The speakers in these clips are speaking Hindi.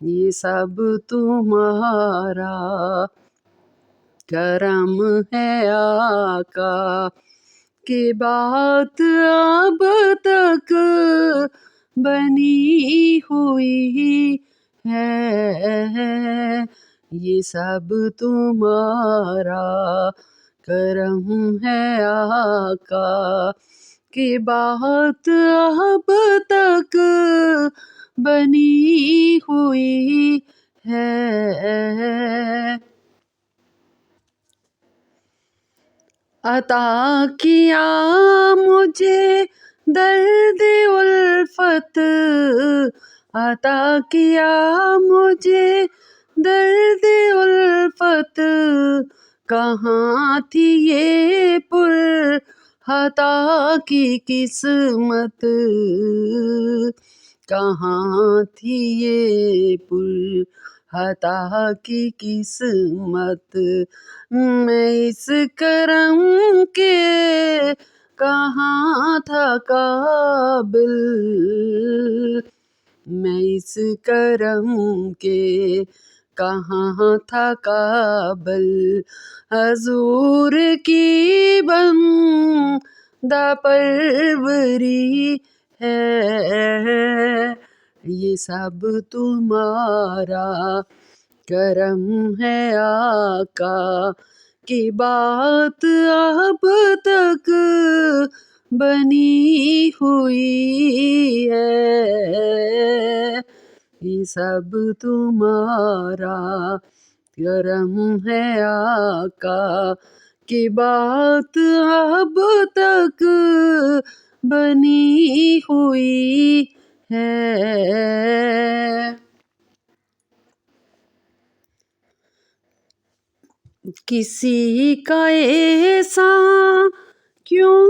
ये सब तुम्हारा करम है आका, कि बात अब तक बनी हुई है। ये सब तुम्हारा करम है आका, कि बात अब तक बनी हुई है। अता किया मुझे दर्द उल्फत, अता किया मुझे दर्द उल्फत, कहाँ थी ये पुर हता की किस्मत, कहाँ थी ये पुर हता की किस्मत। मैं इस करम के कहाँ था काबिल, मैं इस करम के कहाँ था काबिल। हजूर की बंदा परवरी है। ये सब तुम्हारा करम है आका, की बात अब तक बनी हुई है। ये सब तुम्हारा करम है आका, की बात अब तक बनी हुई है। किसी का ऐसा क्यों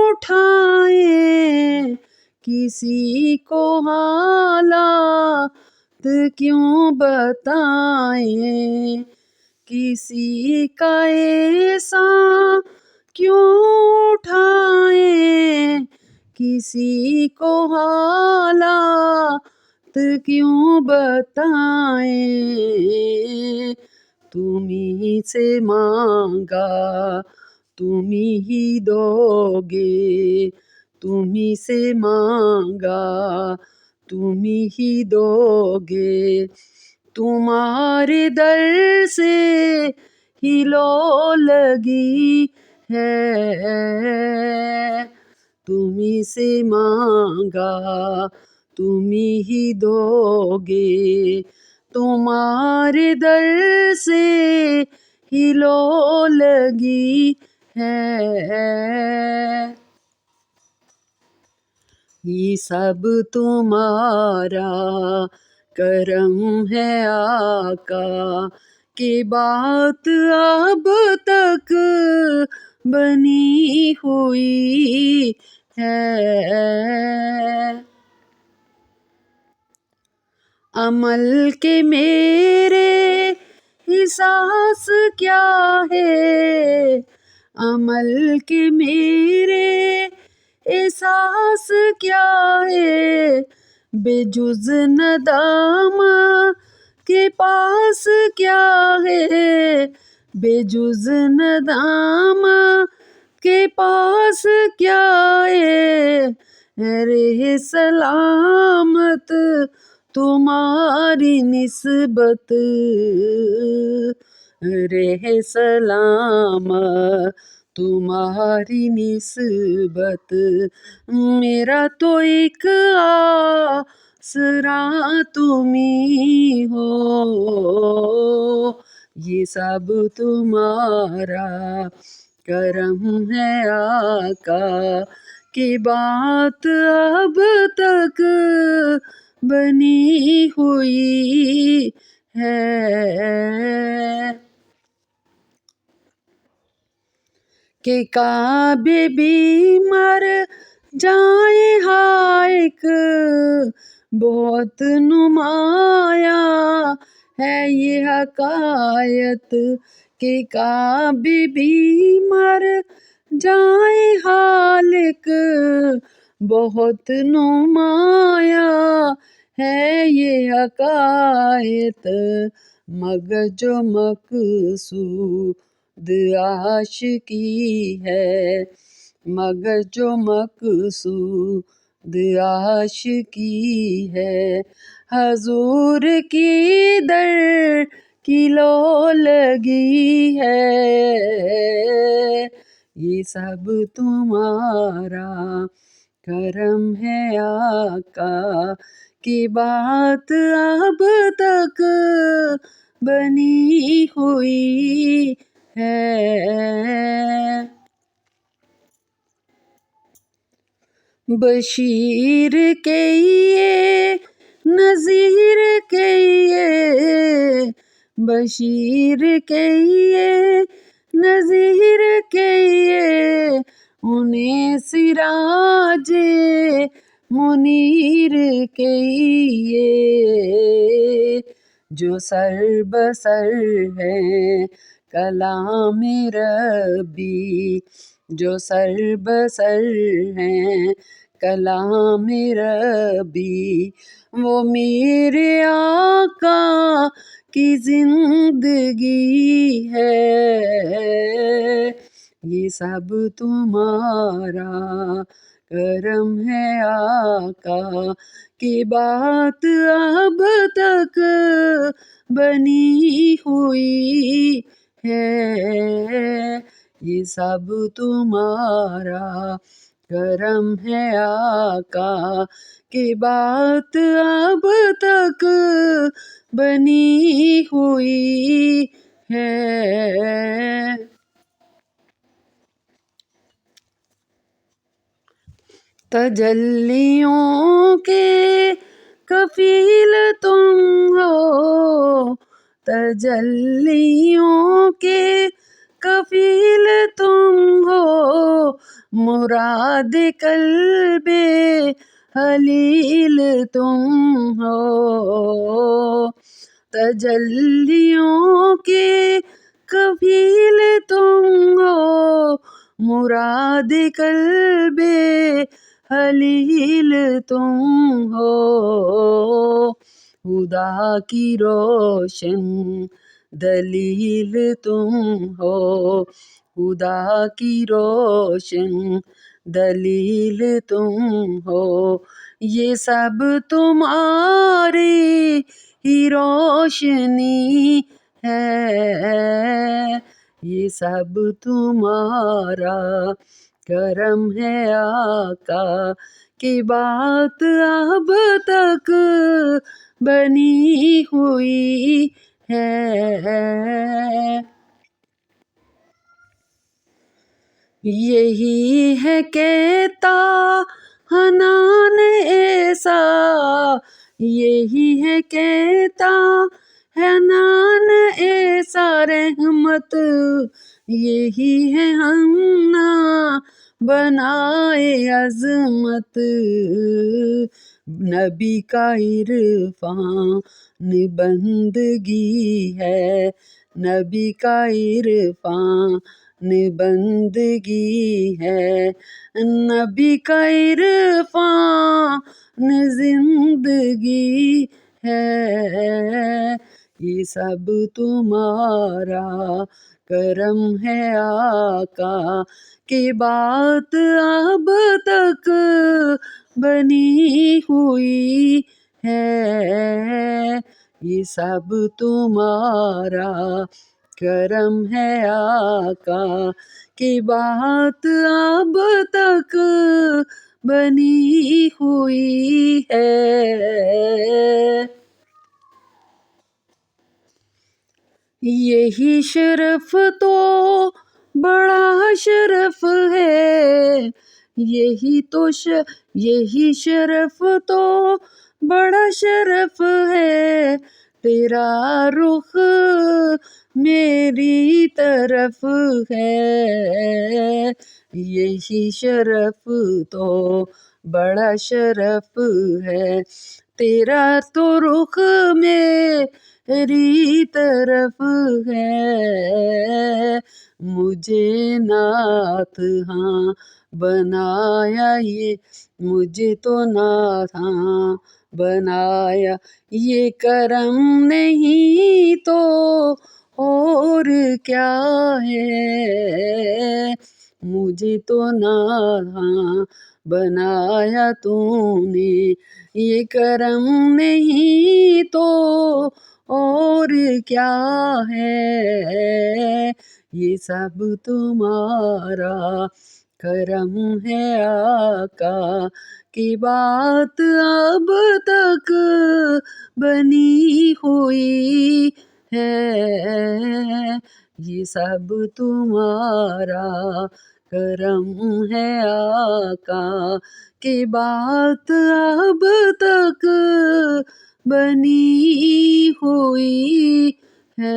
उठाए, किसी को हालात क्यों बताए, किसी का ऐसा क्यों उठाए, किसी को हालात क्यों बताए। तुम्ही से मांगा तुम्ही ही दोगे, तुम्ही से मांगा तुम्ही ही दोगे। तुम्हारे दर से ही लो लगी है। तुम्ही से मांगा तुम्ही ही दोगे, तुम्हारे दर से ही लो लगी है। ये सब तुम्हारा करम है आका, की बात अब तक बनी हुई है। अमल के मेरे एहसास क्या है, अमल के मेरे एहसास क्या है, बेजुज नदामा के पास क्या है, बेजुज नदामा के पास क्या है। रे सलामत तुम्हारी निस्बत, रे सलामत तुम्हारी निस्बत। मेरा तो एक आसरा तुम्ही हो, ये सब तुम्हारा करम है आका, की बात अब तक बनी हुई है। कि काबे भी मर जाए हायक, बहुत नुमाया है ये हकायत। कि काबे भी मर जाए हालिक, बहुत नुमाया है ये हकायत, मगजो मकसूद आशिकी है, मगजो मकसूद आशिकी है। हजूर की दर की लो लगी है, ये सब तुम्हारा करम है आका, की बात अब तक बनी हुई है। बशीर के ये नज़ीर के ये, बशीर के ये नज़ीर के ये, उन्हें सिराजे मुनीर के ये, जो सर बसर है कलाम रब्बी, जो सर बसर हैं कलाम रब्बी, वो मेरे आका की जिंदगी है, ये सब तुम्हारा करम है आका, की बात अब तक बनी हुई है, ये सब तुम्हारा करम है आका, की बात अब तक बनी हुई है। तजल्लियों के कफील तुम हो, तजल्लियों के कफील तुम हो, मुराद कल्बे हलील तुम हो, तजल्लियों के कफील तुम हो, मुराद कल्बे हलील तुम हो, खुदा की रोशन दलील तुम हो, खुदा की रोशन दलील तुम हो, ये सब तुम्हारी ही रोशनी है, ये सब तुम्हारा करम है आका, की बात अब तक बनी हुई है। यही है कहता हनान ऐसा, यही है कहता हनान ऐसा, रहमत यही है हन्ना बनाए अजमत, नबी का इरफान बंदगी है, नबी का इरफान बंदगी है, नबी का इरफान जिंदगी है, ये सब तुम्हारा करम है आका, की बात अब तक बनी हुई है, ये सब तुम्हारा करम है आका, की बात अब तक बनी हुई है। यही शरफ तो बड़ा शरफ है, यही शरफ तो बड़ा शरफ है, तेरा रुख मेरी तरफ है, यही शरफ तो बड़ा शरफ है, तेरा तो रुख मेरी तरफ है, मुझे नाथ हाँ बनाया ये, मुझे तो नाथ हाँ बनाया, ये करम नहीं तो और क्या है। मुझे तो नादां बनाया तूने, ये करम नहीं तो और क्या है। ये सब तुम्हारा करम है आका, की बात अब तक बनी हुई है। ये सब तुम्हारा करम है आका, की बात अब तक बनी हुई है।